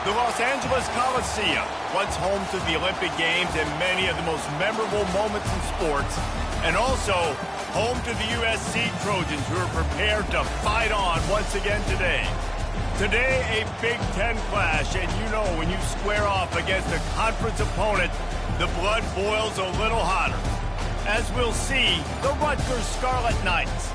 The Los Angeles Coliseum, once home to the Olympic Games and many of the most memorable moments in sports, and also home to the USC Trojans, who are prepared to fight on once again today. Today, a Big Ten clash, and you know when you square off against a conference opponent, the blood boils a little hotter. As we'll see, the Rutgers Scarlet Knights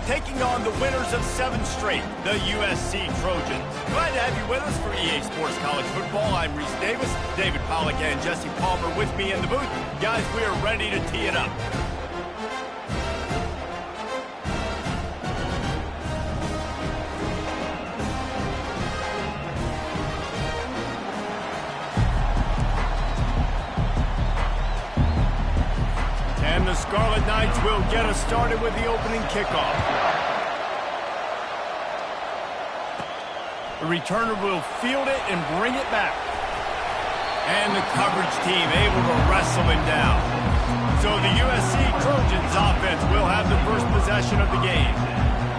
taking on the winners of 7 straight, the USC Trojans. Glad to have you with us for EA Sports College Football. I'm Reese Davis, David Pollack and Jesse Palmer with me in the booth. Guys, we are ready to tee it up. And the Scarlet Knights will get us started with the opening kickoff. The returner will field it and bring it back. And the coverage team able to wrestle him down. So the USC Trojans offense will have the first possession of the game.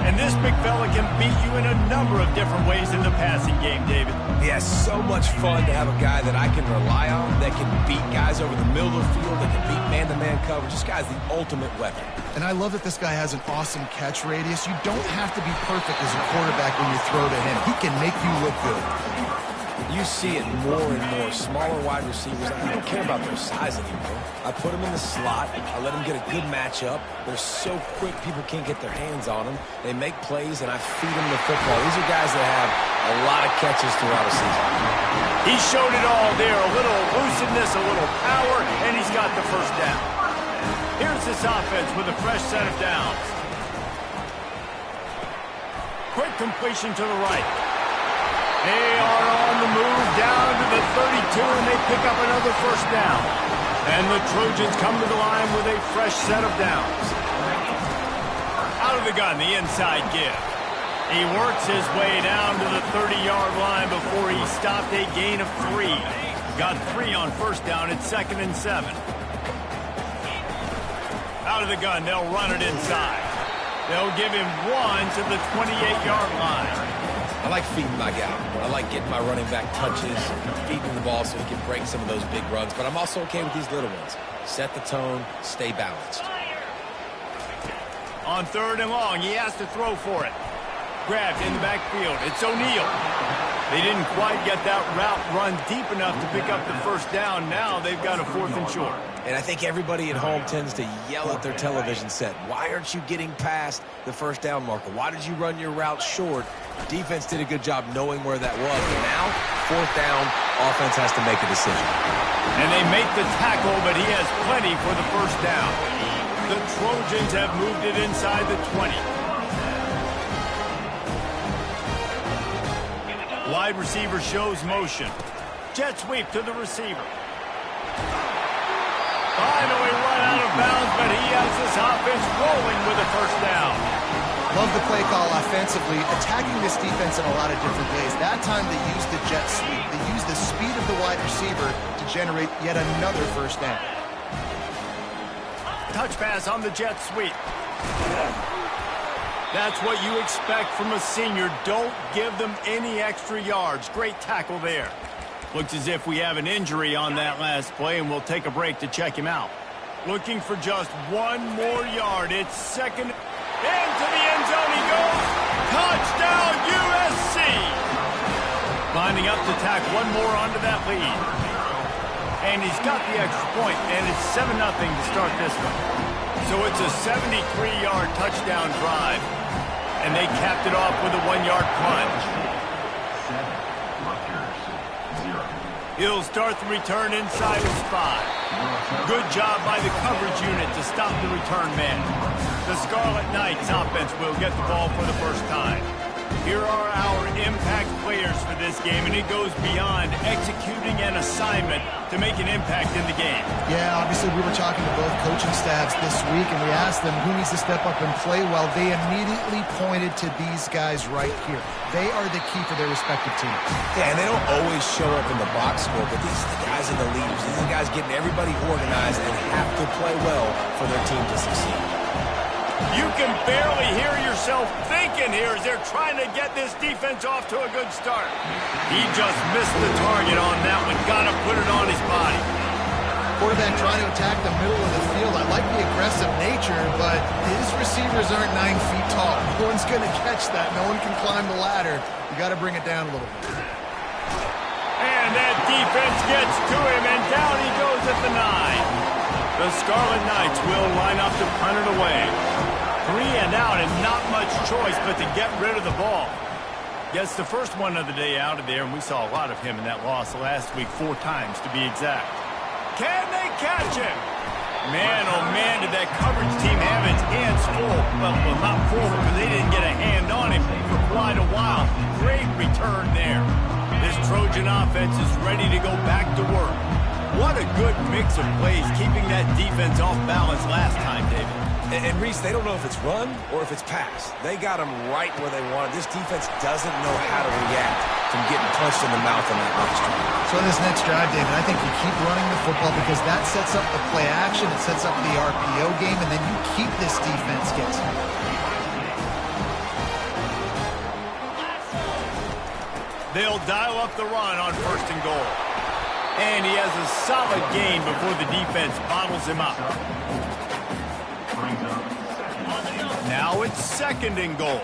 And this big fella can beat you in a number of different ways in the passing game, David. Yeah, so much fun to have a guy that I can rely on, that can beat guys over the middle of the field, that can beat man-to-man coverage. This guy's the ultimate weapon. And I love that this guy has an awesome catch radius. You don't have to be perfect as a quarterback when you throw to him. He can make you look good. You see it more and more. Smaller wide receivers, I don't care about their size anymore. I put them in the slot. I let them get a good matchup. They're so quick, people can't get their hands on them. They make plays, and I feed them the football. These are guys that have a lot of catches throughout a season. He showed it all there. A little elusiveness, a little power, and he's got the first down. Here's this offense with a fresh set of downs. Quick completion to the right. They are on the move down to the 32, and they pick up another first down. And the Trojans come to the line with a fresh set of downs. Out of the gun, the inside give. He works his way down to the 30-yard line before he stopped a gain of 3. Got 3 on first down at 2nd and 7. Out of the gun, they'll run it inside. They'll give him 1 to the 28-yard line. I like feeding my guy. I like getting my running back touches, feeding the ball so he can break some of those big runs. But I'm also okay with these little ones. Set the tone, stay balanced. On 3rd and long, he has to throw for it. Grabbed in the backfield. It's O'Neal. They didn't quite get that route run deep enough to pick up the first down. Now they've got a 4th and short. And I think everybody at home tends to yell at their television set. Why aren't you getting past the first down marker? Why did you run your route short? Defense did a good job knowing where that was. But now, 4th down, offense has to make a decision. And they make the tackle, but he has plenty for the first down. The Trojans have moved it inside the 20. Wide receiver shows motion. Jet sweep to the receiver. Finally run out of bounds, but he has this offense rolling with a first down. Love the play call offensively, attacking this defense in a lot of different ways. That time they used the jet sweep. They used the speed of the wide receiver to generate yet another first down. Touch pass on the jet sweep. That's what you expect from a senior. Don't give them any extra yards. Great tackle there. Looks as if we have an injury on that last play, and we'll take a break to check him out. Looking for just 1 more yard. It's 2nd. Into the end zone he goes. Touchdown, USC. Lining up to tack 1 more onto that lead. And he's got the extra point, and it's 7-0 to start this one. So it's a 73-yard touchdown drive. And they capped it off with a 1-yard plunge. He'll start the return inside his 5. Good job by the coverage unit to stop the return man. The Scarlet Knights offense will get the ball for the first time. Here are our impact players for this game, and it goes beyond executing an assignment to make an impact in the game. Yeah, obviously we were talking to both coaching staffs this week, and we asked them who needs to step up and play well. They immediately pointed to these guys right here. They are the key for their respective teams. Yeah, and they don't always show up in the box score, but these are the guys in the leaders. These are the guys getting everybody organized and have to play well for their team to succeed. You can barely hear yourself thinking here as they're trying to get this defense off to a good start. He just missed the target on that one. Got to put it on his body. Quarterback trying to attack the middle of the field. I like the aggressive nature, but his receivers aren't 9 feet tall. No one's going to catch that. No one can climb the ladder. You got to bring it down a little bit. And that defense gets to him, and down he goes at the 9. The Scarlet Knights will line up to punt it away. 3 and out, and not much choice but to get rid of the ball. Gets the first one of the day out of there, and we saw a lot of him in that loss last week, 4 times to be exact. Can they catch him? Man, oh man, did that coverage team have its hands full. Well, not full because they didn't get a hand on him for quite a while. Great return there. This Trojan offense is ready to go back to work. What a good mix of plays, keeping that defense off balance last time, David. And Reese, they don't know if it's run or if it's pass. They got them right where they want it. This defense doesn't know how to react from getting punched in the mouth on that last drive. So in this next drive, David, I think you keep running the football because that sets up the play action, it sets up the RPO game, and then you keep this defense guessing. They'll dial up the run on 1st and goal. And he has a solid gain before the defense bottles him up. Now it's 2nd and goal.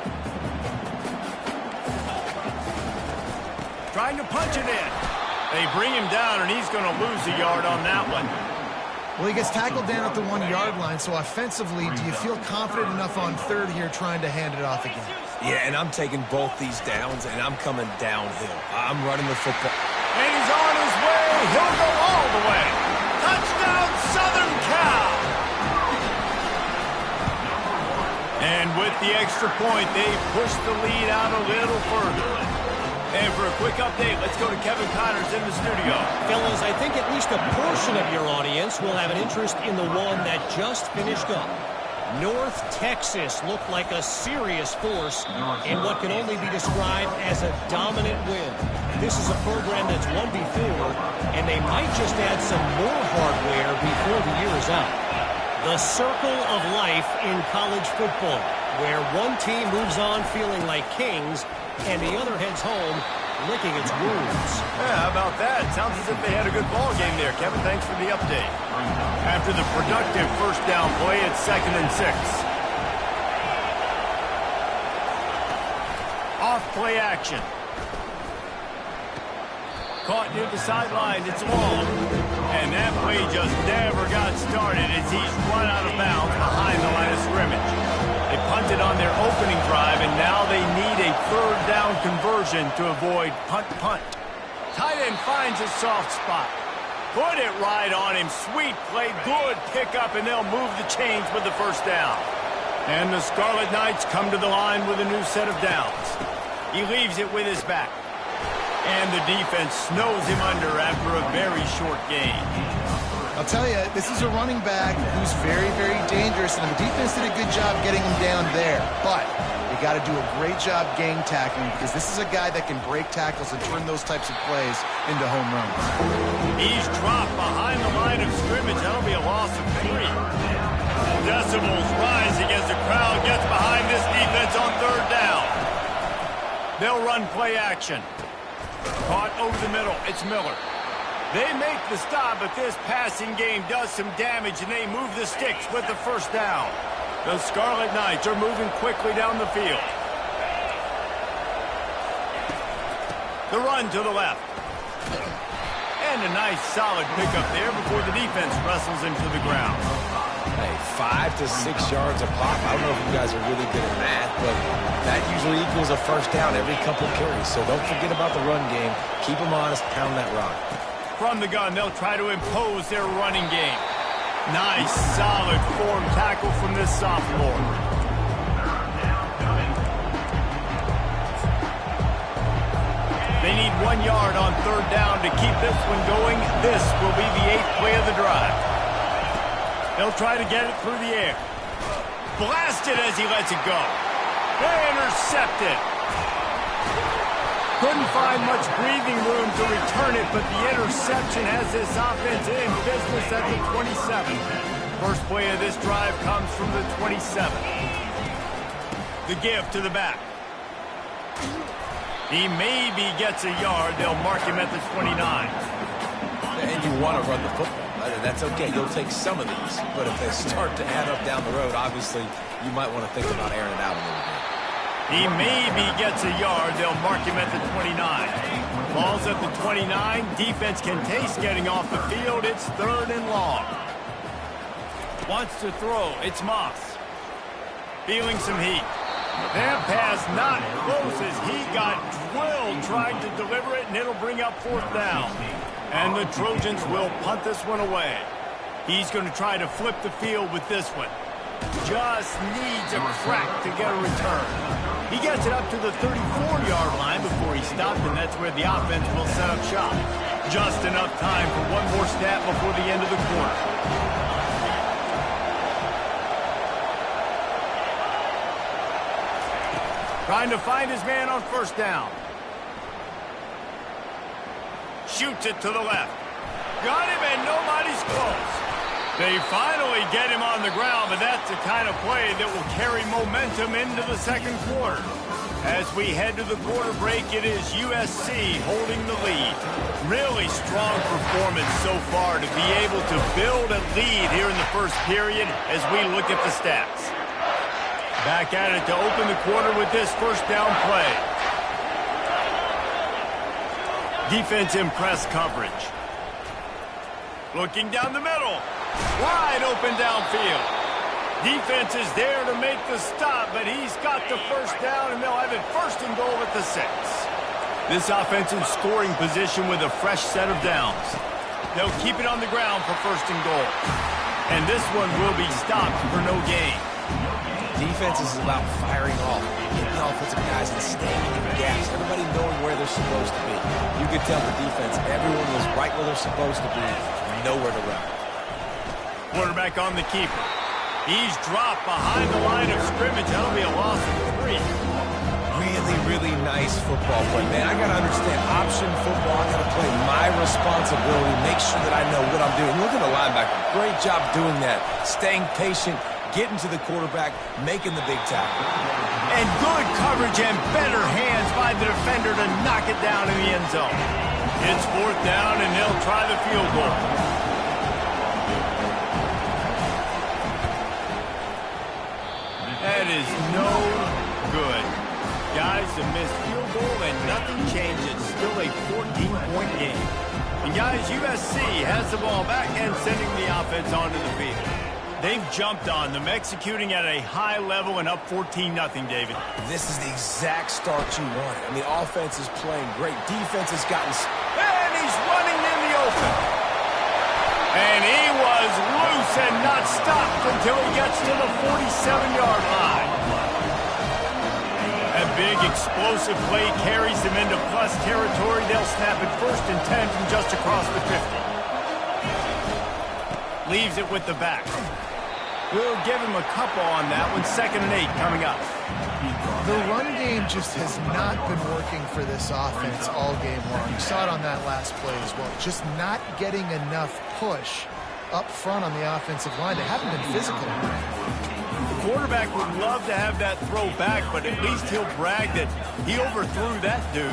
Trying to punch it in. They bring him down, and he's going to lose a yard on that one. Well, he gets tackled down at the 1-yard line, so offensively, do you feel confident enough on 3rd here trying to hand it off again? Yeah, and I'm taking both these downs, and I'm coming downhill. I'm running the football. And he's on his way. He'll go all the way. Touchdown, Southern Cal. And with the extra point, they push the lead out a little further. And for a quick update, let's go to Kevin Connors in the studio. Fellas, I think at least a portion of your audience will have an interest in the one that just finished up. North Texas looked like a serious force in what can only be described as a dominant win. This is a program that's won before, and they might just add some more hardware before the year is out. The circle of life in college football, where one team moves on feeling like kings, and the other heads home licking its wounds. Yeah, how about that? Sounds as if they had a good ball game there. Kevin, thanks for the update. After the productive 1st down play, it's 2nd and 6. Off play action. Caught near the sideline. It's long. And that play just never got started as he's run out of bounds behind the line of scrimmage. They punted on their opening drive, and now they need a 3rd down conversion to avoid punt. Tight end finds a soft spot. Put it right on him. Sweet play. Good pickup, and they'll move the chains with the 1st down. And the Scarlet Knights come to the line with a new set of downs. He leaves it with his back. And the defense snows him under after a very short gain. I'll tell you, this is a running back who's very, very dangerous, and the defense did a good job getting him down there. But they got to do a great job game tackling because this is a guy that can break tackles and turn those types of plays into home runs. He's dropped behind the line of scrimmage. That'll be a loss of 3. Decibels rising as the crowd gets behind this defense on 3rd down. They'll run play action. Caught over the middle. It's Miller. They make the stop, but this passing game does some damage, and they move the sticks with the 1st down. The Scarlet Knights are moving quickly down the field. The run to the left. And a nice solid pickup there before the defense wrestles him to the ground. Hey, 5 to 6 yards a pop. I don't know if you guys are really good at math, but that usually equals a 1st down every couple carries. So don't forget about the run game. Keep them honest, pound that rock. From the gun, they'll try to impose their running game. Nice, solid form tackle from this sophomore. They need 1 yard on 3rd down to keep this one going. This will be the 8th play of the drive. They'll try to get it through the air. Blasted as he lets it go. They intercept it. Couldn't find much breathing room to return it, but the interception has this offense in business at the 27. First play of this drive comes from the 27. The give to the back. He maybe gets a yard. They'll mark him at the 29. And you want to run the football. That's okay. You'll take some of these. But if they start to add up down the road, obviously, you might want to think about airing it out a little bit. He maybe gets a yard. They'll mark him at the 29. Ball's at the 29. Defense can taste getting off the field. It's 3rd and long. Wants to throw. It's Moss. Feeling some heat. That pass not close as he got drilled trying to deliver it, and it'll bring up 4th down. And the Trojans will punt this one away. He's going to try to flip the field with this one. Just needs a crack to get a return. He gets it up to the 34-yard line before he stopped, and that's where the offense will set up shop. Just enough time for one more snap before the end of the quarter. Trying to find his man on 1st down. Shoots it to the left. Got him, and nobody's close. They finally get him on the ground, but that's the kind of play that will carry momentum into the 2nd quarter. As we head to the quarter break, it is USC holding the lead. Really strong performance so far to be able to build a lead here in the 1st period as we look at the stats. Back at it to open the quarter with this 1st down play. Defense in press coverage. Looking down the middle. Wide open downfield. Defense is there to make the stop, but he's got the 1st down, and they'll have it 1st and goal at the 6. This offense in scoring position with a fresh set of downs. They'll keep it on the ground for 1st and goal. And this one will be stopped for no gain. Defense is about firing off, getting the offensive guys and staying in the gaps, everybody knowing where they're supposed to be. You could tell the defense, everyone was right where they're supposed to be, nowhere to run. Quarterback on the keeper. He's dropped behind the line of scrimmage. That'll be a loss of 3. Really, really nice football play, man. I got to understand option football. I got to play my responsibility, make sure that I know what I'm doing. Look at the linebacker. Great job doing that, staying patient, getting to the quarterback, making the big tackle. And good coverage and better hands by the defender to knock it down in the end zone. It's 4th down, and they'll try the field goal. That is no good. Guys, a missed field goal, and nothing changes. Still a 14-point game. And guys, USC has the ball back and sending the offense onto the field. They've jumped on them, executing at a high level and up 14-0, David. This is the exact start you want. I mean, offense is playing great. Defense has gotten... And he's running in the open. And he was loose and not stopped until he gets to the 47-yard line. A big explosive play carries them into plus territory. They'll snap it 1st and 10 from just across the 50. Leaves it with the back. We'll give him a couple on that one. 2nd and 8 coming up. The run game just has not been working for this offense all game long. You saw it on that last play as well. Just not getting enough push up front on the offensive line. They haven't been physical. The quarterback would love to have that throw back, but at least he'll brag that he overthrew that dude.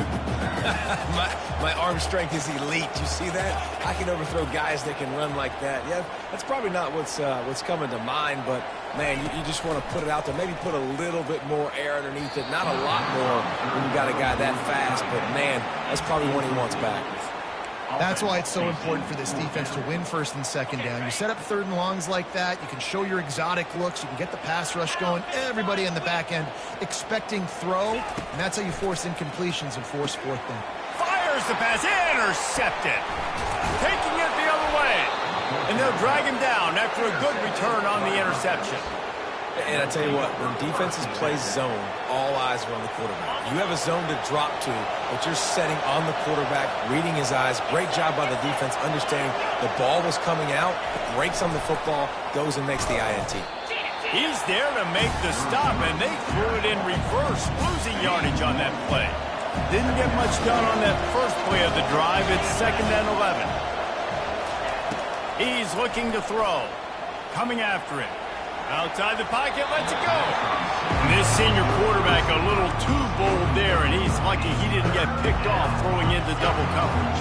my arm strength is elite. You see that? I can overthrow guys that can run like that. Yeah, that's probably not what's coming to mind, but man, you just want to put it out there. Maybe put a little bit more air underneath it. Not a lot more when you got a guy that fast, but man, that's probably one he wants back. That's why it's so important for this defense to win 1st and 2nd down. You set up 3rd and longs like that. You can show your exotic looks. You can get the pass rush going. Everybody on the back end expecting throw, and that's how you force incompletions and force 4th down. Fires the pass. Intercepted. Taking it the other way. And they'll drag him down after a good return on the interception. And I tell you what, when defenses play zone, all eyes are on the quarterback. You have a zone to drop to, but you're setting on the quarterback, reading his eyes. Great job by the defense, understanding the ball was coming out, breaks on the football, goes and makes the INT. He's there to make the stop, and they threw it in reverse, losing yardage on that play. Didn't get much done on that first play of the drive. It's 2nd and 11. He's looking to throw. coming after it. Outside the pocket, lets it go. And this senior quarterback a little too bold there, and he's lucky he didn't get picked off throwing into double coverage.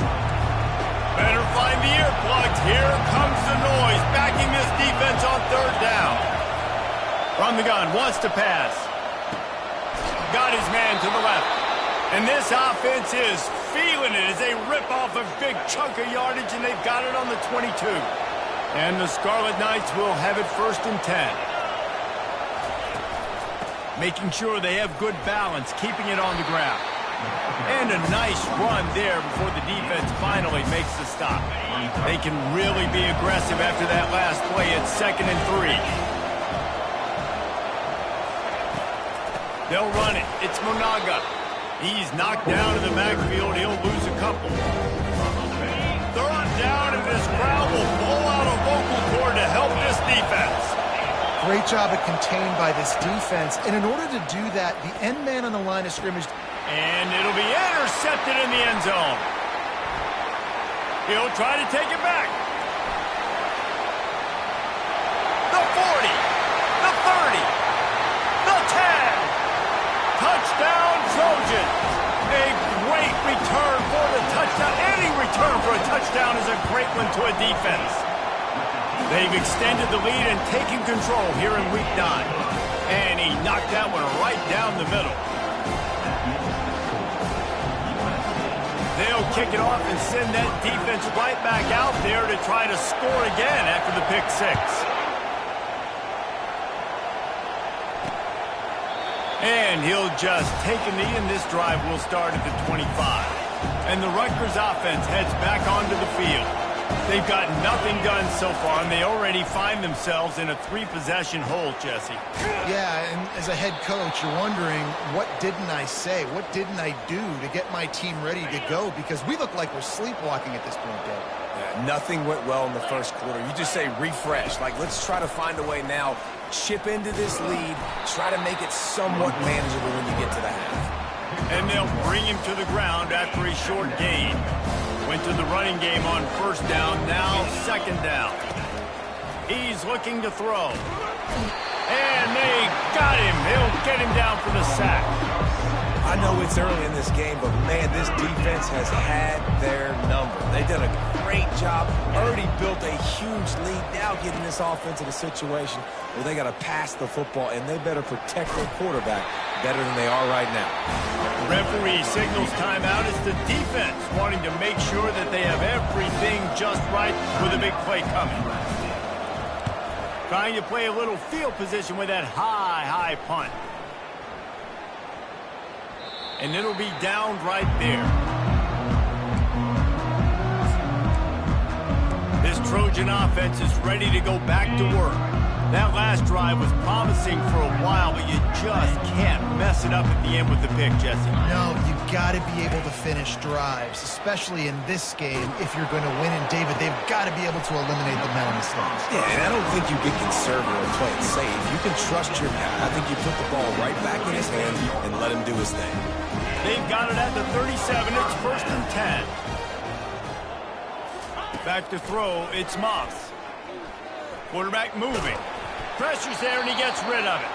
Better find the earplugs. Here comes the noise, backing this defense on third down. From the gun, wants to pass. Got his man to the left. And this offense is feeling it as they rip off a big chunk of yardage, and they've got it on the 22. And the Scarlet Knights will have it 1st and 10. Making sure they have good balance, keeping it on the ground. And a nice run there before the defense finally makes the stop. They can really be aggressive after that last play. It's 2nd and 3. They'll run it. It's Monaga. He's knocked down in the backfield. He'll lose a couple. 3rd down, and this crowd will blow out a vocal cord to help this defense. Great job at contained by this defense. And in order to do that, the end man on the line of scrimmage. And it'll be intercepted in the end zone. He'll try to take it back. The 40, the 30, the 10. Touchdown, Trojans. A great return for the touchdown. Any return for a touchdown is a great one to a defense. They've extended the lead and taken control here in week 9. And he knocked that one right down the middle. They'll kick it off and send that defense right back out there to try to score again after the pick 6. And he'll just take a knee, and this drive will start at the 25. And the Rutgers offense heads back onto the field. They've got nothing done so far, and they already find themselves in a 3-possession hole, Jesse. Yeah, and as a head coach, you're wondering, what didn't I say? What didn't I do to get my team ready to go? Because we look like we're sleepwalking at this point, Dave. Yeah, nothing went well in the first quarter. You just say refresh. Like, let's try to find a way now. Chip into this lead. Try to make it somewhat manageable when you get to the half. And they'll bring him to the ground after a short gain. Went to the running game on 1st down, now 2nd down. He's looking to throw. And they got him. They'll get him down for the sack. I know it's early in this game, but man, this defense has had their number. They've done a great job, already built a huge lead, now getting this offense in a situation where they got to pass the football, and they better protect their quarterback better than they are right now. The referee signals timeout as the defense wanting to make sure that they have everything just right with a big play coming. Trying to play a little field position with that high punt. And it'll be downed right there. This Trojan offense is ready to go back to work. That last drive was promising for a while, but you just can't mess it up at the end with the pick, Jesse. No, you've got to be able to finish drives, especially in this game. If you're going to win, and David, they've got to be able to eliminate the mental mistakes. Yeah, and I don't think you get conservative or play it safe. You can trust your guy. I think you put the ball right back in his hands and let him do his thing. They've got it at the 37. It's 1st and 10. Back to throw. It's Moss. Quarterback moving. Pressure's there, and he gets rid of it.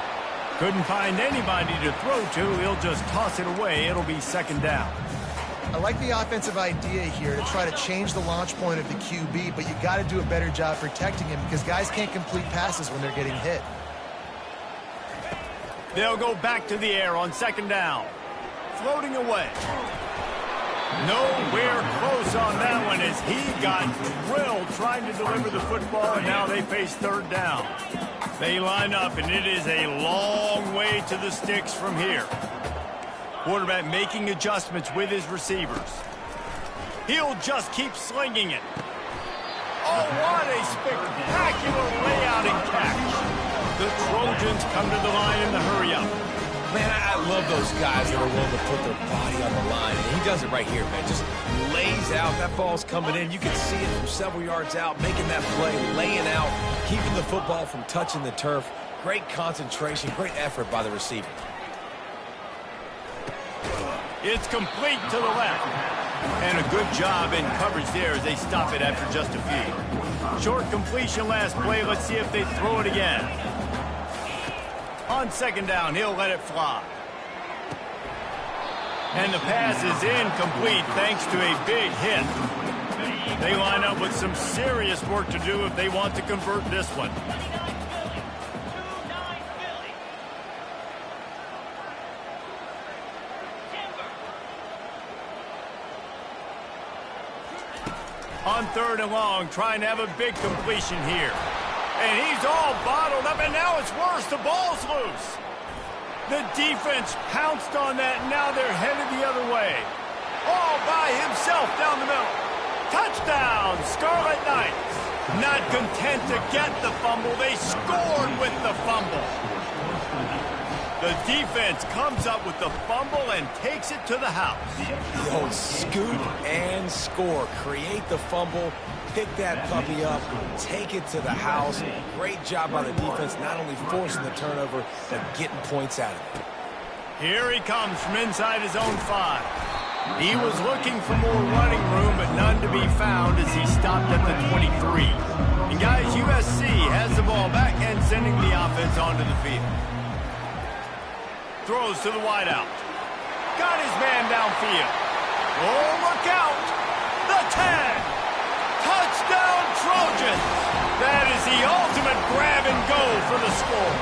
Couldn't find anybody to throw to. He'll just toss it away. It'll be 2nd down. I like the offensive idea here to try to change the launch point of the QB, but you got to do a better job protecting him because guys can't complete passes when they're getting hit. They'll go back to the air on 2nd down. Floating away. Nowhere close on that one as he got drilled trying to deliver the football, and now they face 3rd down. They line up, and it is a long way to the sticks from here. Quarterback making adjustments with his receivers. He'll just keep slinging it. Oh, what a spectacular layout and catch. The Trojans come to the line in the hurry-up. Man, I love those guys that are willing to put their body on the line. And he does it right here, man. Just lays out. That ball's coming in. You can see it from several yards out, making that play, laying out, keeping the football from touching the turf. Great concentration, great effort by the receiver. It's complete to the left. And a good job in coverage there as they stop it after just a few. Short completion last play. Let's see if they throw it again. On second down, he'll let it fly. And the pass is incomplete thanks to a big hit. They line up with some serious work to do if they want to convert this one. On third and long, trying to have a big completion here. And he's all bottled up, and now it's worse. The ball's loose. The defense pounced on that, and now they're headed the other way. All by himself down the middle. Touchdown, Scarlet Knights. Not content to get the fumble, they scored with the fumble. The defense comes up with the fumble and takes it to the house. The old scoop and score. Create the fumble, pick that puppy up, take it to the house. Great job by the defense, not only forcing the turnover, but getting points out of it. Here he comes from inside his own 5. He was looking for more running room, but none to be found as he stopped at the 23. And guys, USC has the ball back and sending the offense onto the field. Throws to the wideout. Got his man downfield. Oh, look out. The 10. Touchdown, Trojans. That is the ultimate grab and go for the score.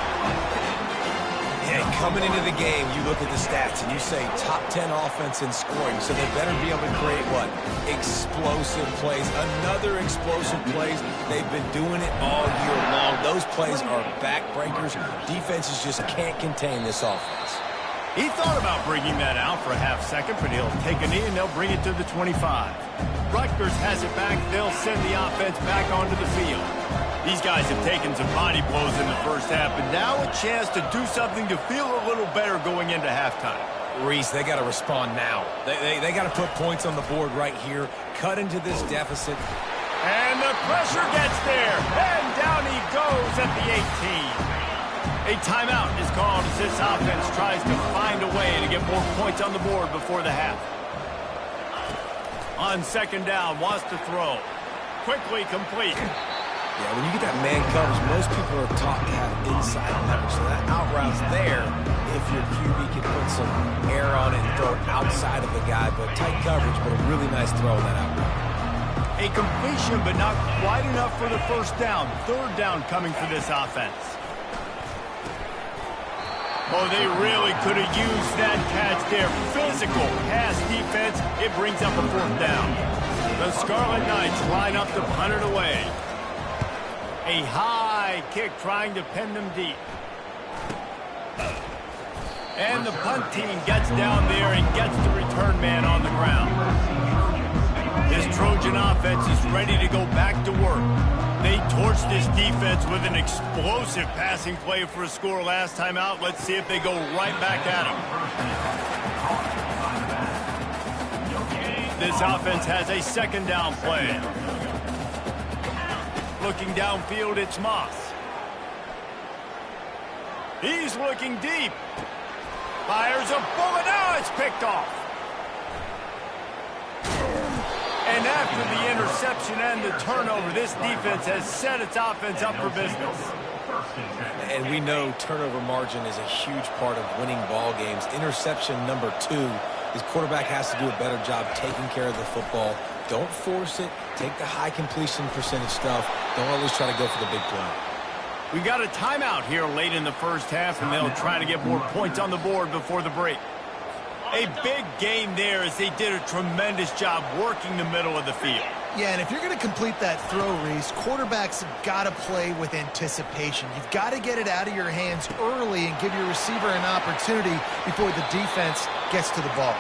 Yeah, coming into the game, you look at the stats and you say top 10 offense in scoring, so they better be able to create what? Explosive plays. Another explosive plays. They've been doing it all year long. Those plays are backbreakers. Defenses just can't contain this offense. He thought about bringing that out for a half second, but he'll take a knee and they'll bring it to the 25. Rutgers has it back. They'll send the offense back onto the field. These guys have taken some body blows in the first half, but now a chance to do something to feel a little better going into halftime. Reese, they got to respond now. They got to put points on the board right here, cut into this deficit. And the pressure gets there, and down he goes at the 18. A timeout is called as this offense tries to find a way to get more points on the board before the half. On second down, wants to throw. Quickly complete. Yeah, when you get that man coverage, most people are taught to have inside leverage. So that out route's there if your QB can put some air on it and throw it outside of the guy. But tight coverage, but a really nice throw on that out route. A completion, but not quite enough for the first down. Third down coming for this offense. Oh, they really could have used that catch there. Physical pass defense. It brings up a fourth down. The Scarlet Knights line up to punt it away. A high kick trying to pin them deep. And the punt team gets down there and gets the return man on the ground. This Trojan offense is ready to go back to work. They torched this defense with an explosive passing play for a score last time out. Let's see if they go right back at them. This offense has a second down play. Looking downfield, it's Moss. He's looking deep. Fires a bullet. Now it's picked off. And after the interception and the turnover, this defense has set its offense up for business. And we know turnover margin is a huge part of winning ball games. Interception number 2, his quarterback has to do a better job taking care of the football. Don't force it. Take the high completion percentage stuff. Don't always try to go for the big play. We got a timeout here late in the first half, and they'll try to get more points on the board before the break. A big gain there as they did a tremendous job working the middle of the field. Yeah, and if you're going to complete that throw, Reese, quarterbacks have got to play with anticipation. You've got to get it out of your hands early and give your receiver an opportunity before the defense gets to the ball.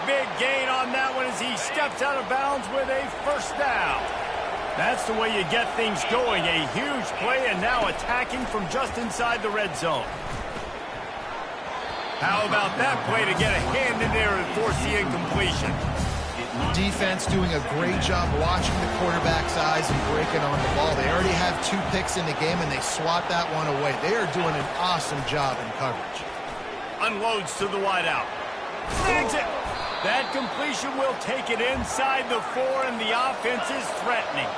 Big gain on that one as he steps out of bounds with a first down. That's the way you get things going. A huge play and now attacking from just inside the red zone. How about that play to get a hand in there and force the incompletion? Defense doing a great job watching the quarterback's eyes and breaking on the ball. They already have 2 picks in the game, and they swat that one away. They are doing an awesome job in coverage. Unloads to the wideout. Snags it. That completion will take it inside the 4, and the offense is threatening.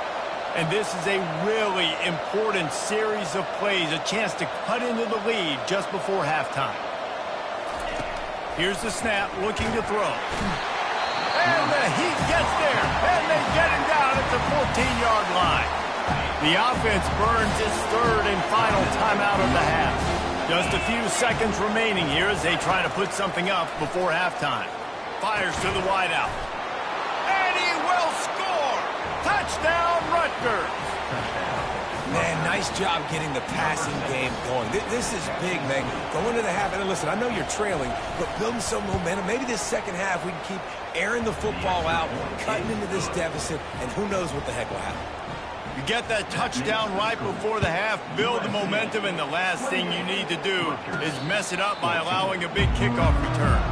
And this is a really important series of plays, a chance to cut into the lead just before halftime. Here's the snap, looking to throw. And the Heat gets there, and they get him down at the 14-yard line. The offense burns its third and final timeout of the half. Just a few seconds remaining here as they try to put something up before halftime. Fires to the wideout. And he will score! Touchdown, Rutgers! Man, nice job getting the passing game going. This is big, man. Go into the half, and listen, I know you're trailing, but building some momentum. Maybe this second half we can keep airing the football out, cutting into this deficit, and who knows what the heck will happen. You get that touchdown right before the half, build the momentum, and the last thing you need to do is mess it up by allowing a big kickoff return.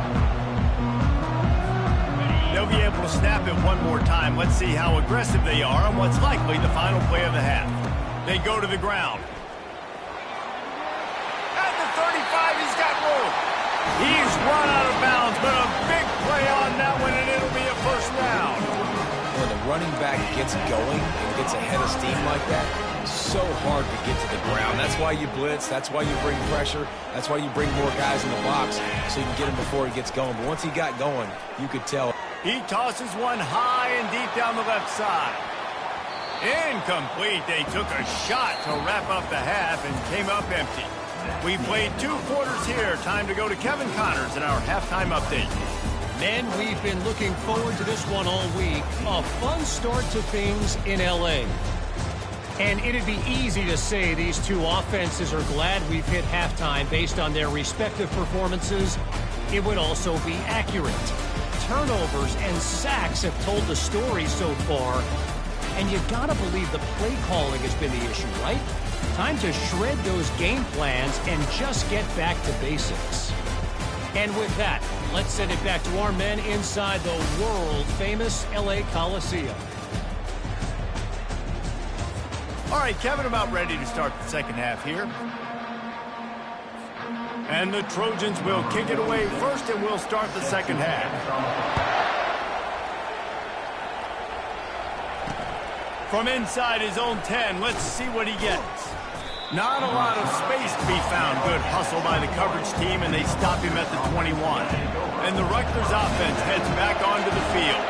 They'll be able to snap it one more time. Let's see how aggressive they are on what's likely the final play of the half. They go to the ground. At the 35, he's got room. He's run out of bounds, but a big play on that one, and it'll be a first down. When the running back gets going and gets ahead of steam like that, it's so hard to get to the ground. That's why you blitz. That's why you bring pressure. That's why you bring more guys in the box so you can get him before he gets going. But once he got going, you could tell. He tosses one high and deep down the left side. Incomplete. They took a shot to wrap up the half and came up empty. We played 2 quarters here. Time to go to Kevin Connors in our halftime update. Men, we've been looking forward to this one all week. A fun start to things in L.A. And it'd be easy to say these two offenses are glad we've hit halftime based on their respective performances. It would also be accurate. Turnovers and sacks have told the story so far. And you gotta believe the play calling has been the issue, right? Time to shred those game plans and just get back to basics. And with that, let's send it back to our men inside the world-famous L.A. Coliseum. All right, Kevin, about ready to start the second half here. And the Trojans will kick it away first, and we'll start the second half. From inside his own 10, let's see what he gets. Not a lot of space to be found. Good hustle by the coverage team, and they stop him at the 21. And the Rutgers offense heads back onto the field.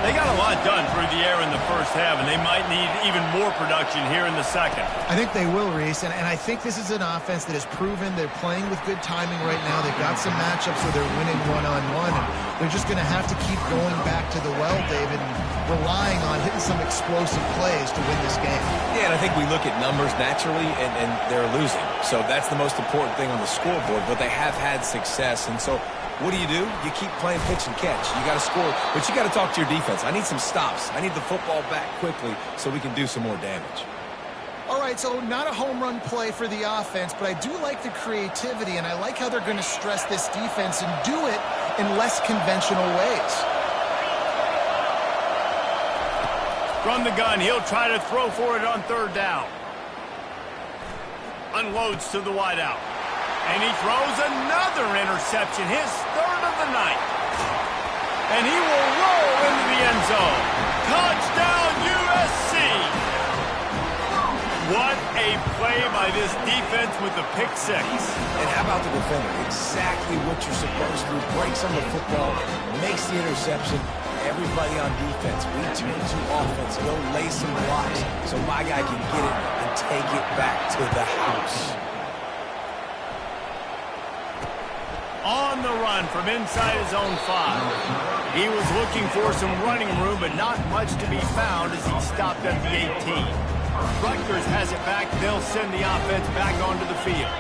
They got a lot done through the air in the first half, and they might need even more production here in the second. I think they will, Reese, and I think this is an offense that has proven they're playing with good timing right now. They've got some matchups where they're winning one-on-one, and they're just going to have to keep going back to the well, David, and relying on hitting some explosive plays to win this game. Yeah, and I think we look at numbers naturally, and they're losing. So that's the most important thing on the scoreboard, but they have had success, and so what do? You keep playing pitch and catch. You got to score, but you got to talk to your defense. I need some stops. I need the football back quickly so we can do some more damage. All right, so not a home run play for the offense, but I do like the creativity, and I like how they're going to stress this defense and do it in less conventional ways. From the gun, he'll try to throw for it on third down. Unloads to the wideout. And he throws another interception, his third of the night. And he will roll into the end zone. Touchdown, USC! What a play by this defense with the pick six. And how about the defender? Exactly what you're supposed to. Breaks on the football, makes the interception. Everybody on defense, we turn to offense. Go lay some blocks so my guy can get it and take it back to the house. On the run from inside his own 5. He was looking for some running room, but not much to be found as he stopped at the 18. Rutgers has it back. They'll send the offense back onto the field.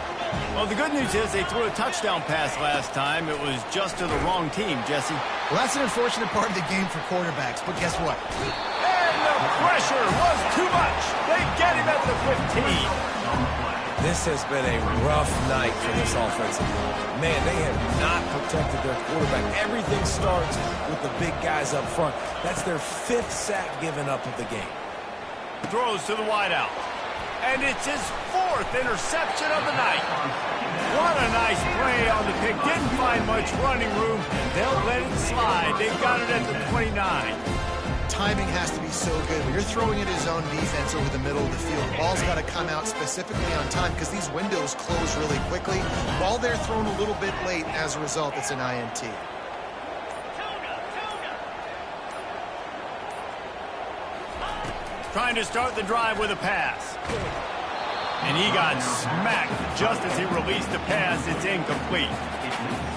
Well, the good news is they threw a touchdown pass last time. It was just to the wrong team, Jesse. Well, that's an unfortunate part of the game for quarterbacks, but guess what? And the pressure was too much. They get him at the 15. This has been a rough night for this offensive line. Man, they have not protected their quarterback. Everything starts with the big guys up front. That's their 5th sack given up of the game. Throws to the wideout. And it's his 4th interception of the night. What a nice play on the pick. Didn't find much running room. They'll let it slide. They've got it at the 29. Timing has to be so good. When you're throwing it his own defense over the middle of the field, the ball's got to come out specifically on time because these windows close really quickly. Ball they're thrown a little bit late. As a result, it's an INT. Trying to start the drive with a pass. And he got smacked just as he released the pass. It's incomplete.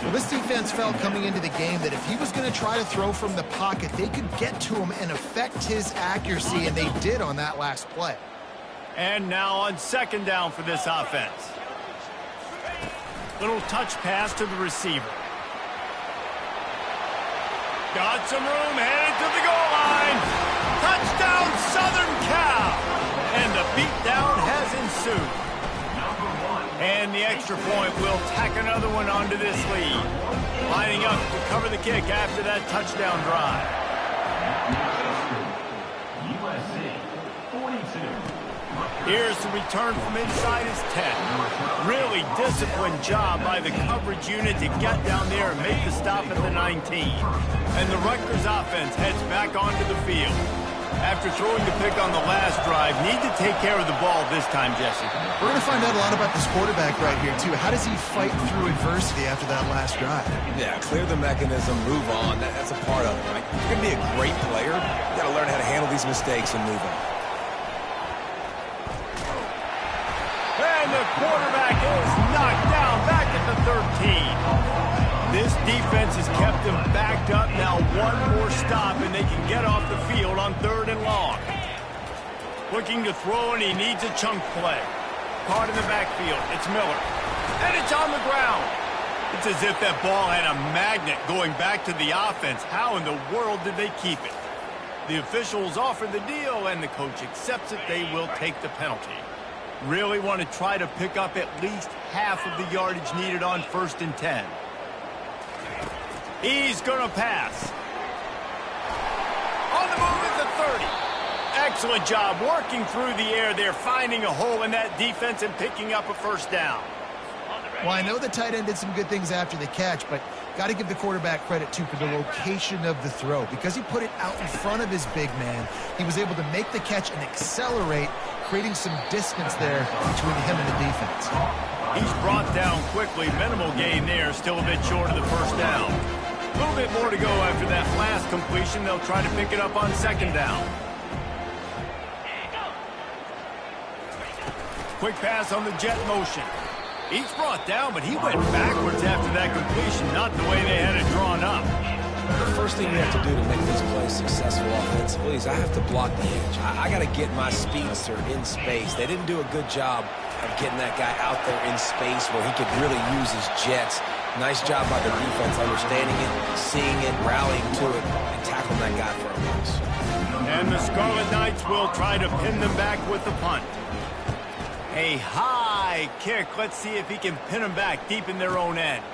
Well, this defense felt coming into the game that if he was going to try to throw from the pocket, they could get to him and affect his accuracy, and they did on that last play. And now on second down for this offense. Little touch pass to the receiver. Got some room, headed to the goal line. Touchdown, Southern Cal! And the beatdown has ensued. And the extra point will tack another one onto this lead. Lining up to cover the kick after that touchdown drive. USC 42. Here's the return from inside his 10. Really disciplined job by the coverage unit to get down there and make the stop at the 19. And the Rutgers offense heads back onto the field. After throwing the pick on the last drive, need to take care of the ball this time, Jesse. We're going to find out a lot about this quarterback right here, too. How does he fight through adversity after that last drive? Yeah, clear the mechanism, move on. That's a part of it, right? You're going to be a great player. You got to learn how to handle these mistakes and move on. And the quarterback is knocked down back at the 13. This defense has kept them backed up. Now one more stop, and they can get off the field on 3rd and long. Looking to throw, and he needs a chunk play. Caught in the backfield. It's Miller. And it's on the ground. It's as if that ball had a magnet going back to the offense. How in the world did they keep it? The officials offer the deal, and the coach accepts it. They will take the penalty. Really want to try to pick up at least half of the yardage needed on 1st and 10. He's going to pass. On the move at the 30. Excellent job working through the air there, finding a hole in that defense and picking up a first down. Well, I know the tight end did some good things after the catch, but got to give the quarterback credit, too, for the location of the throw. Because he put it out in front of his big man, he was able to make the catch and accelerate, creating some distance there between him and the defense. He's brought down quickly. Minimal gain there, still a bit short of the first down. A little bit more to go after that last completion. They'll try to pick it up on 2nd down. Quick pass on the jet motion. He's brought down, but he went backwards after that completion, not the way they had it drawn up. The first thing you have to do to make these plays successful offensively is I have to block the edge. I got to get my speedster in space. They didn't do a good job of getting that guy out there in space where he could really use his jets. Nice job by the defense understanding it, seeing it, rallying to it, and tackling that guy for a loss. And the Scarlet Knights will try to pin them back with the punt. A high kick. Let's see if he can pin them back deep in their own end.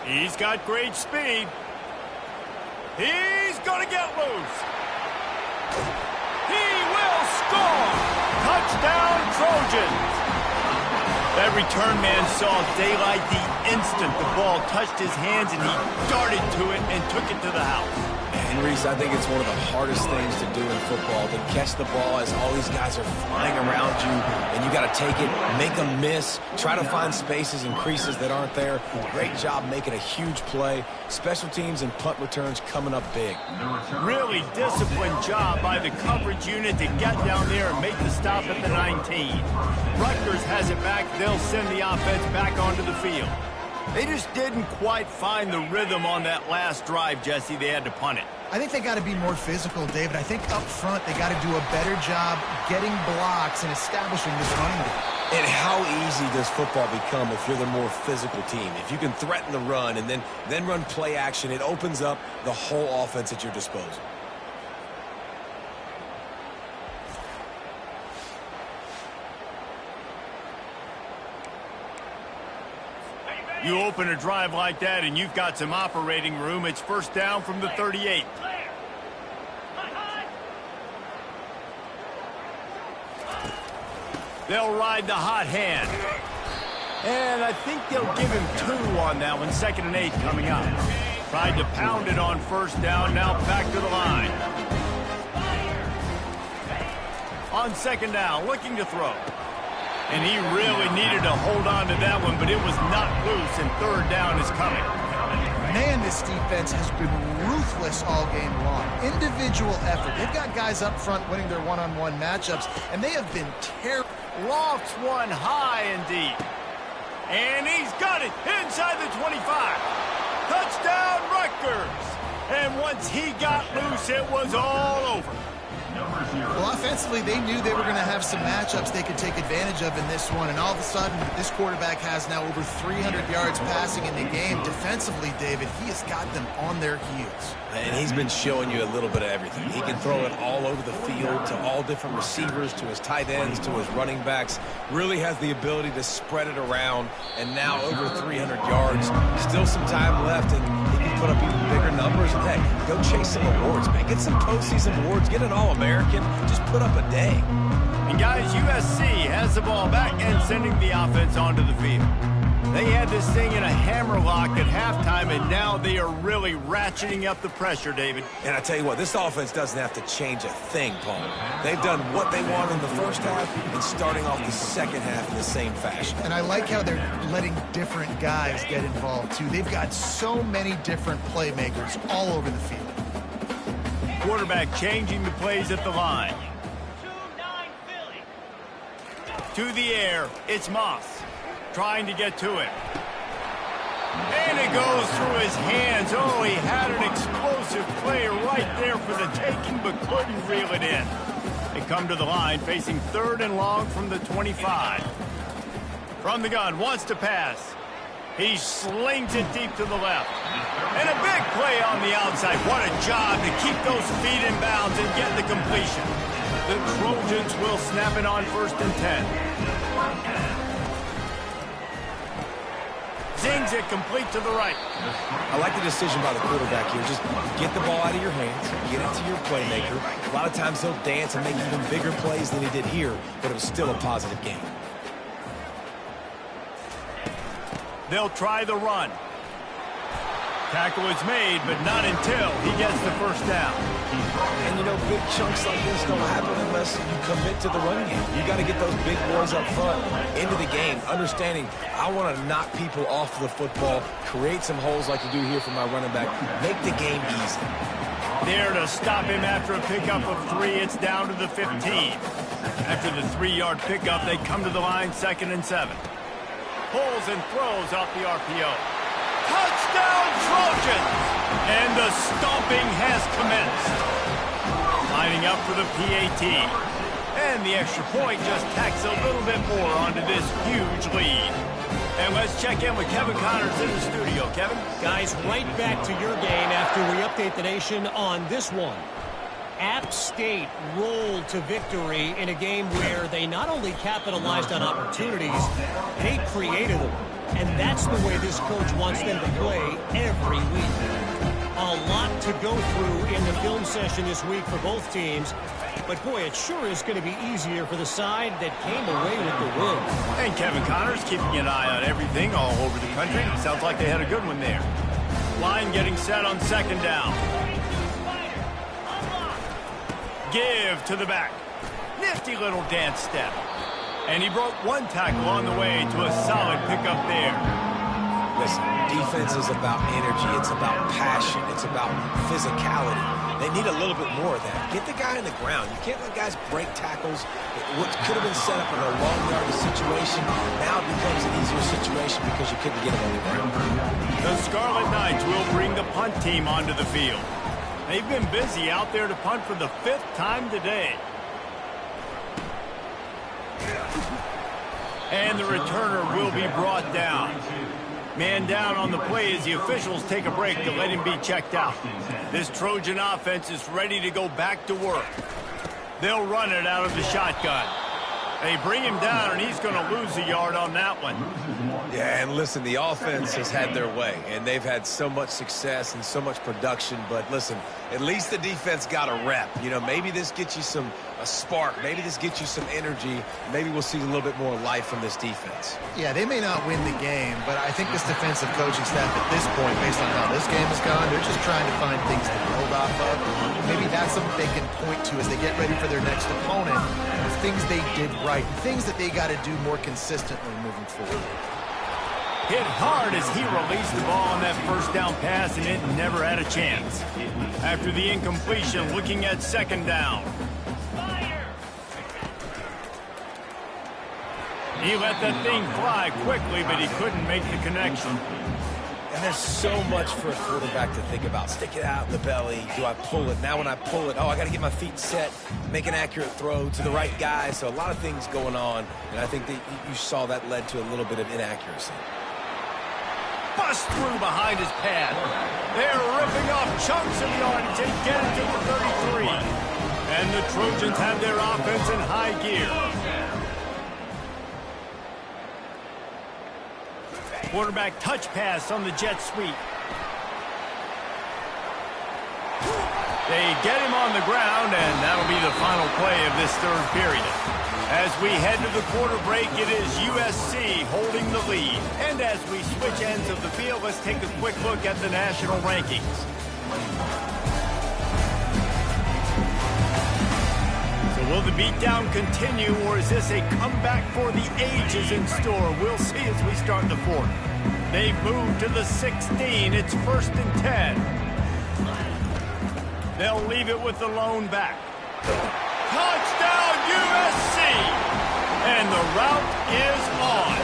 He's got great speed. He's going to get loose. He will score. Touchdown, Trojans. That return man saw daylight the instant the ball touched his hands, and he darted to it and took it to the house. And Reese, I think it's one of the hardest things to do in football, to catch the ball as all these guys are flying around you, and you got to take it, make them miss, try to find spaces and creases that aren't there. Great job making a huge play. Special teams and punt returns coming up big. Really disciplined job by the coverage unit to get down there and make the stop at the 19. Rutgers has it back. They'll send the offense back onto the field. They just didn't quite find the rhythm on that last drive, Jesse. They had to punt it. I think they got to be more physical, David. I think up front they got to do a better job getting blocks and establishing this running game. And how easy does football become if you're the more physical team? If you can threaten the run and then run play action, it opens up the whole offense at your disposal. You open a drive like that and you've got some operating room. It's first down from the 38. They'll ride the hot hand. And I think they'll give him 2 on that one. 2nd and 8 coming up. Tried to pound it on 1st down. Now back to the line. On 2nd down, looking to throw. And he really needed to hold on to that one, but it was not loose, and 3rd down is coming. Man, this defense has been ruthless all game long. Individual effort. They've got guys up front winning their one-on-one matchups, and they have been terrible. Lofts one high and deep. And he's got it inside the 25. Touchdown, Rutgers. And once he got loose, it was all over. Well, offensively, they knew they were going to have some matchups they could take advantage of in this one, and all of a sudden, this quarterback has now over 300 yards passing in the game. Defensively, David, he has got them on their heels. And he's been showing you a little bit of everything. He can throw it all over the field to all different receivers, to his tight ends, to his running backs. Really has the ability to spread it around, and now over 300 yards. Still some time left, and he can put up even bigger numbers. And hey, go chase some awards, man. Get some postseason awards. Get an All-American. Just put up a day. And guys, USC has the ball back and sending the offense onto the field. They had this thing in a hammerlock at halftime, and now they are really ratcheting up the pressure, David. And I tell you what, this offense doesn't have to change a thing, Paul. They've done what they want in the first half and starting off the second half in the same fashion. And I like how they're letting different guys get involved, too. They've got so many different playmakers all over the field. Quarterback changing the plays at the line. To the air, it's Moss. Trying to get to it. And it goes through his hands. Oh, he had an explosive play right there for the taking, but couldn't reel it in. They come to the line, facing 3rd and long from the 25. From the gun, wants to pass. He slings it deep to the left. And a big play on the outside. What a job to keep those feet in bounds and get the completion. The Trojans will snap it on 1st and 10. Zings it complete to the right. I like the decision by the quarterback here. Just get the ball out of your hands, get it to your playmaker. A lot of times he'll dance and make even bigger plays than he did here, but it was still a positive game. They'll try the run. Tackle is made, but not until he gets the 1st down. And, you know, big chunks like this don't happen unless you commit to the run game. You got to get those big boys up front into the game, understanding I want to knock people off the football, create some holes like you do here for my running back, make the game easy. There to stop him after a pickup of 3. It's down to the 15. After the 3-yard pickup, they come to the line 2nd and 7. Pulls and throws off the RPO. Touchdown, Trojans! And the stomping has commenced. Lining up for the PAT. And the extra point just tacks a little bit more onto this huge lead. And let's check in with Kevin Connors in the studio. Kevin? Guys, right back to your game after we update the nation on this one. App State rolled to victory in a game where they not only capitalized on opportunities, they created them. And that's the way this coach wants them to play every week. A lot to go through in the film session this week for both teams. But, boy, it sure is going to be easier for the side that came away with the win. And Kevin Connors keeping an eye on everything all over the country. Sounds like they had a good one there. Line getting set on 2nd down. Give to the back. Nifty little dance step. And he broke 1 tackle on the way to a solid pickup there. Listen, defense is about energy. It's about passion. It's about physicality. They need a little bit more of that. Get the guy on the ground. You can't let guys break tackles. What could have been set up in a long yardage situation now becomes an easier situation because you couldn't get him on the ground. The Scarlet Knights will bring the punt team onto the field. They've been busy out there to punt for the 5th time today. And the returner will be brought down. Man down on the play as the officials take a break to let him be checked out. This Trojan offense is ready to go back to work. They'll run it out of the shotgun. They bring him down, and he's going to lose a yard on that one. Yeah, and listen, the offense has had their way, and they've had so much success and so much production. But listen, at least the defense got a rep. You know, maybe this gets you some a spark. Maybe this gets you some energy. Maybe we'll see a little bit more life from this defense. Yeah, they may not win the game, but I think this defensive coaching staff at this point, based on how this game has gone, they're just trying to find things to build off of. Maybe that's something they can point to as they get ready for their next opponent, things they did right, things that they got to do more consistently moving forward. Hit hard as he released the ball on that first down pass, and it never had a chance. After the incompletion, looking at second down. He let that thing fly quickly, but he couldn't make the connection. And there's so much for a quarterback to think about. Stick it out in the belly. Do I pull it? Now when I pull it, I got to get my feet set, make an accurate throw to the right guy. So a lot of things going on, and I think that you saw that led to a little bit of inaccuracy. Bust through behind his pad. They're ripping off chunks of yardage and get it to the 33. And the Trojans have their offense in high gear. Quarterback touch pass on the jet sweep. They get him on the ground, and that'll be the final play of this third period. As we head to the quarter break, it is USC holding the lead. And as we switch ends of the field, let's take a quick look at the national rankings. So will the beatdown continue, or is this a comeback for the ages in store? We'll see as we start the fourth. They move to the 16. It's 1st and 10. They'll leave it with the lone back. Touchdown USC! And the route is on.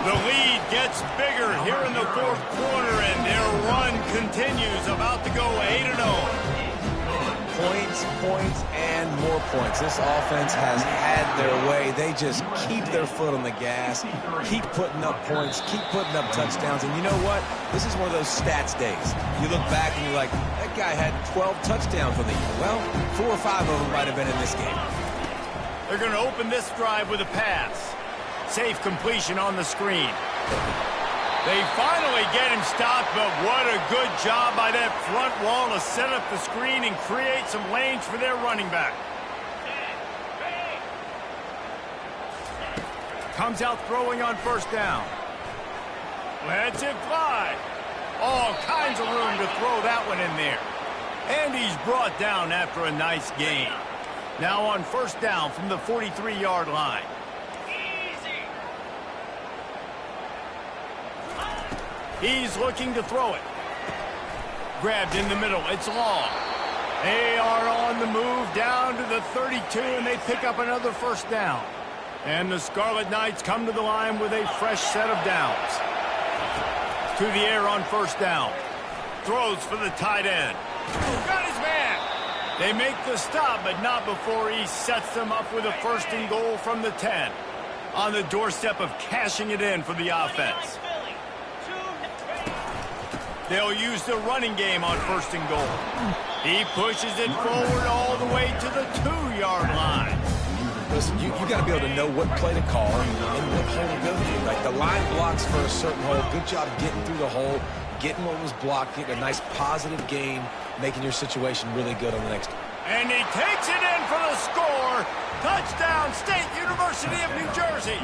The lead gets bigger here in the fourth quarter, and their run continues, about to go 8-0. Points, and more points. This offense has had their way. They just keep their foot on the gas, keep putting up points, keep putting up touchdowns. And you know what? This is one of those stats days. You look back and you're like, that guy had 12 touchdowns on the year. Well, 4 or 5 of them might have been in this game. They're going to open this drive with a pass. Safe completion on the screen. They finally get him stopped, but what a good job by that front wall to set up the screen and create some lanes for their running back. Comes out throwing on first down. Lets it fly. All kinds of room to throw that one in there. And he's brought down after a nice gain. Now on first down from the 43-yard line. He's looking to throw it. Grabbed in the middle. It's long. They are on the move down to the 32, and they pick up another first down. And the Scarlet Knights come to the line with a fresh set of downs. To the air on first down. Throws for the tight end. Got his man. They make the stop, but not before he sets them up with a 1st and goal from the 10. On the doorstep of cashing it in for the offense. They'll use the running game on 1st and goal. He pushes it forward all the way to the 2-yard line. Listen, you got to be able to know what play to call and what hole to go through. Like the line blocks for a certain hole. Good job getting through the hole, getting what was blocked, getting a nice positive gain, making your situation really good on the next one. And he takes it in for the score. Touchdown, State University of New Jersey.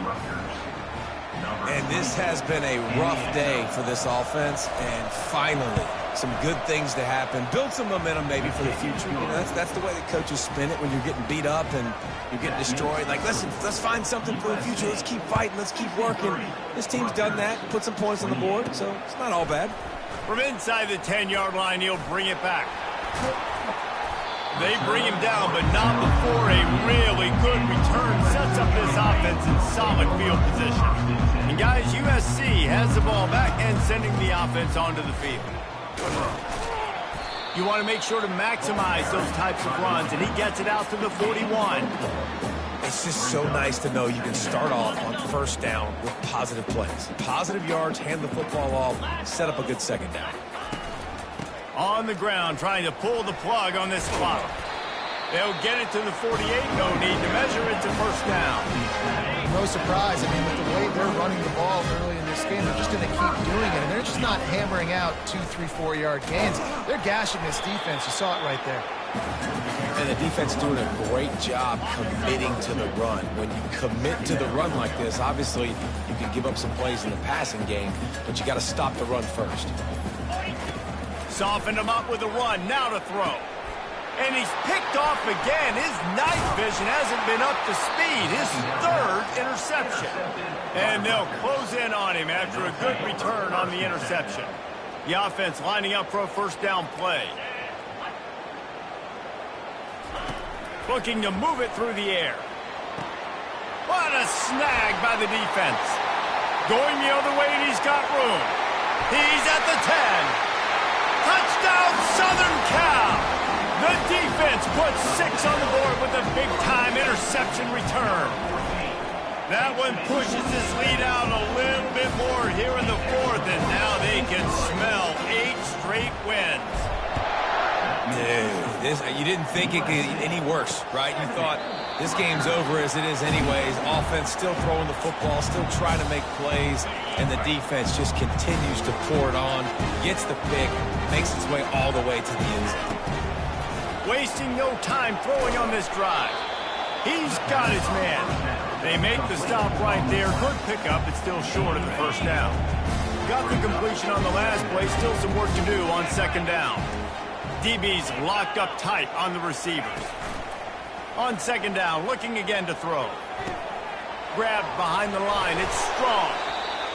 And this has been a rough day for this offense, and finally, some good things to happen. Build some momentum maybe for the future. You know, that's the way the coaches spin it when you're getting beat up and you're getting destroyed. Like, listen, let's find something for the future. Let's keep fighting. Let's keep working. This team's done that, put some points on the board, so it's not all bad. From inside the 10-yard line, he'll bring it back. They bring him down, but not before a really good return sets up this offense in solid field position. And guys, USC has the ball back and sending the offense onto the field. You want to make sure to maximize those types of runs, and he gets it out to the 41. It's just so nice to know you can start off on first down with positive plays. Positive yards, hand the football off, set up a good second down. On the ground, trying to pull the plug on this clock. They'll get it to the 48. No need to measure it to first down. No surprise. I mean, with the way they're running the ball early in this game, they're just going to keep doing it. And they're just not hammering out 2, 3, 4-yard gains. They're gashing this defense. You saw it right there. And the defense doing a great job committing to the run. When you commit to the run like this, obviously you can give up some plays in the passing game, but you got to stop the run first. Softened him up with a run, now to throw. And he's picked off again. His night vision hasn't been up to speed. His third interception. And they'll close in on him after a good return on the interception. The offense lining up for a first down play. Looking to move it through the air. What a snag by the defense. Going the other way, and he's got room. He's at the 10. Touchdown, Southern Cal. The defense puts 6 on the board with a big-time interception return. That one pushes his lead out a little bit more here in the fourth, and now they can smell 8 straight wins. Dude, you didn't think it could get any worse, right? You thought this game's over as it is anyways. Offense still throwing the football, still trying to make plays, and the defense just continues to pour it on, gets the pick, makes its way all the way to the end zone. Wasting no time throwing on this drive. He's got his man. They make the stop right there. Good pickup, but still short of the first down. Got the completion on the last play. Still some work to do on second down. DB's locked up tight on the receivers. On second down, looking again to throw. Grabbed behind the line. It's strong.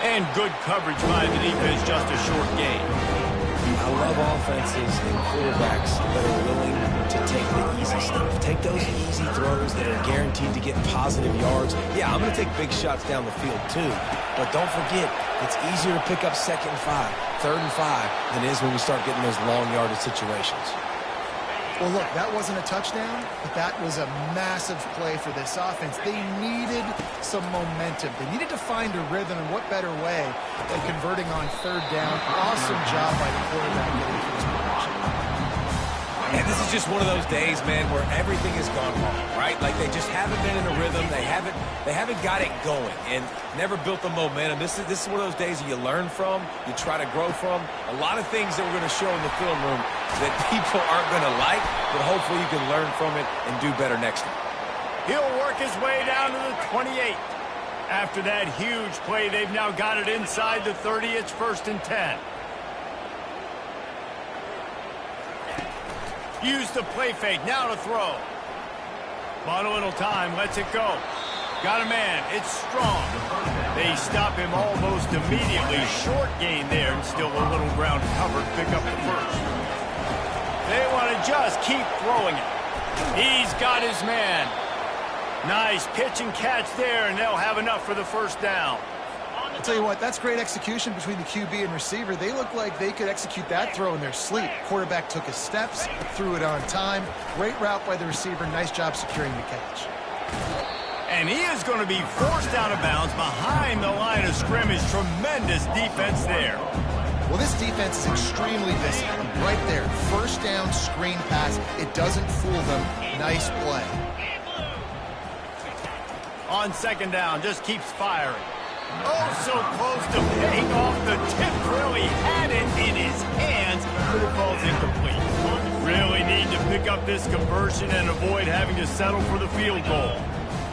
And good coverage by the defense, just a short gain. I love offenses and quarterbacks that are willing to take the easy stuff. Take those easy throws that are guaranteed to get positive yards. Yeah, I'm going to take big shots down the field too. But don't forget, it's easier to pick up 2nd and 5, 3rd and 5 than it is when we start getting those long yardage situations. Well, look, that wasn't a touchdown, but that was a massive play for this offense. They needed some momentum. They needed to find a rhythm, and what better way than converting on 3rd down. Awesome job by the quarterback getting to his position. And this is just one of those days, man, where everything has gone wrong, right? Like they just haven't been in a rhythm. They haven't got it going and never built the momentum. This is one of those days that you learn from, you try to grow from. A lot of things that we're going to show in the film room that people aren't going to like, but hopefully you can learn from it and do better next time. He'll work his way down to the 28. After that huge play, they've now got it inside the 30. It's 1st and 10. Use the play fake, now to throw. Bought a little time, lets it go. Got a man, it's strong. They stop him almost immediately. Short gain there, and still a little ground covered. Pick up the first. They want to just keep throwing it. He's got his man. Nice pitch and catch there, and they'll have enough for the first down. I'll tell you what, that's great execution between the QB and receiver. They look like they could execute that throw in their sleep. Quarterback took his steps, threw it on time. Great route by the receiver. Nice job securing the catch. And he is going to be forced out of bounds behind the line of scrimmage. Tremendous defense there. Well, this defense is extremely disciplined. Right there, 1st down, screen pass. It doesn't fool them. Nice play. On second down, just keeps firing. Oh, so close to paying off the tip drill. He had it in his hands, but it falls incomplete. Really need to pick up this conversion and avoid having to settle for the field goal.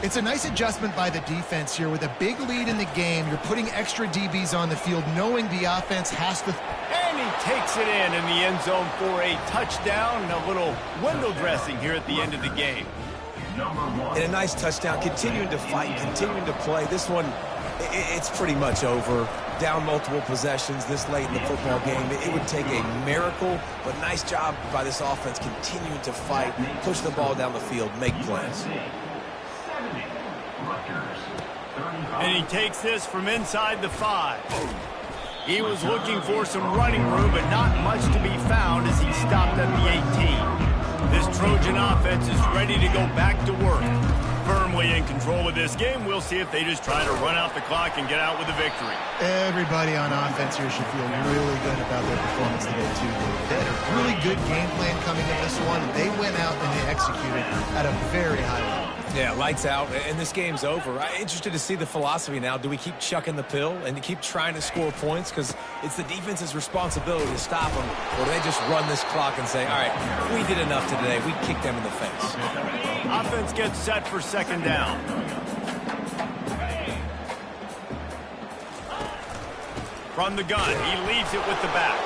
It's a nice adjustment by the defense here. With a big lead in the game, you're putting extra DBs on the field, knowing the offense has to... And he takes it in the end zone for a touchdown and a little window dressing here at the end of the game. And a nice touchdown, continuing to fight, continuing to play. This one, it's pretty much over. Down multiple possessions this late in the football game. It would take a miracle, but nice job by this offense continuing to fight, push the ball down the field, make plays. And he takes this from inside the 5. He was looking for some running room, but not much to be found as he stopped at the 18. This Trojan offense is ready to go back to work. Firmly in control of this game. We'll see if they just try to run out the clock and get out with a victory. Everybody on offense here should feel really good about their performance today, too. They had a really good game plan coming in this one. They went out and they executed at a very high level. Yeah, lights out, and this game's over. I'm interested to see the philosophy now. Do we keep chucking the pill and keep trying to score points? Because it's the defense's responsibility to stop them. Or do they just run this clock and say, all right, we did enough today. We kicked them in the face. Offense gets set for second down. From the gun, he leads it with the back.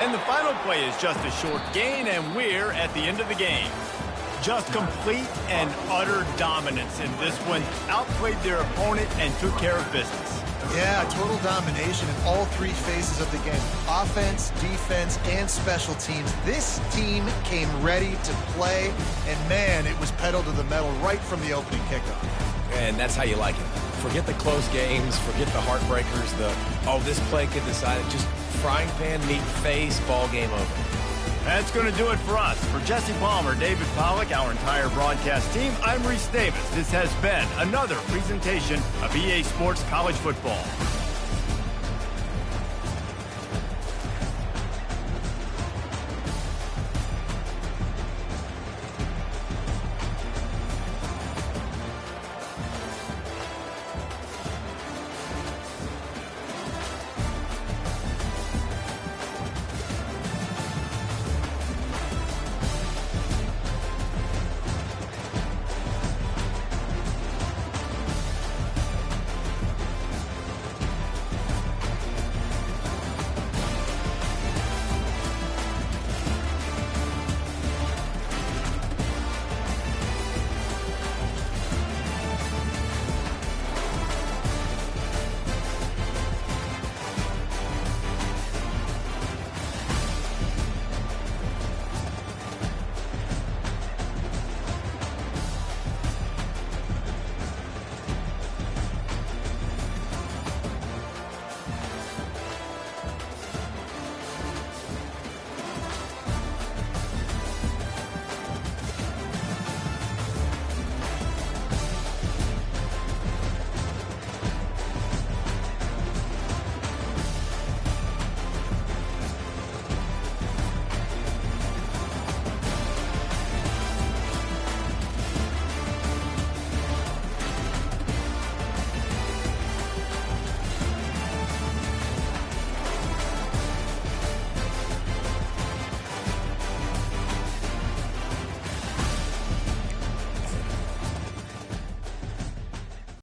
And the final play is just a short gain, and we're at the end of the game. Just complete and utter dominance in this one. Outplayed their opponent and took care of business. Yeah, total domination in all three phases of the game. Offense, defense, and special teams. This team came ready to play, and man, it was pedal to the metal right from the opening kickoff. And that's how you like it. Forget the close games, forget the heartbreakers, this play could decide it. Just frying pan, meet face, ball game over. That's going to do it for us. For Jesse Palmer, David Pollack, our entire broadcast team, I'm Reese Davis. This has been another presentation of EA Sports College Football.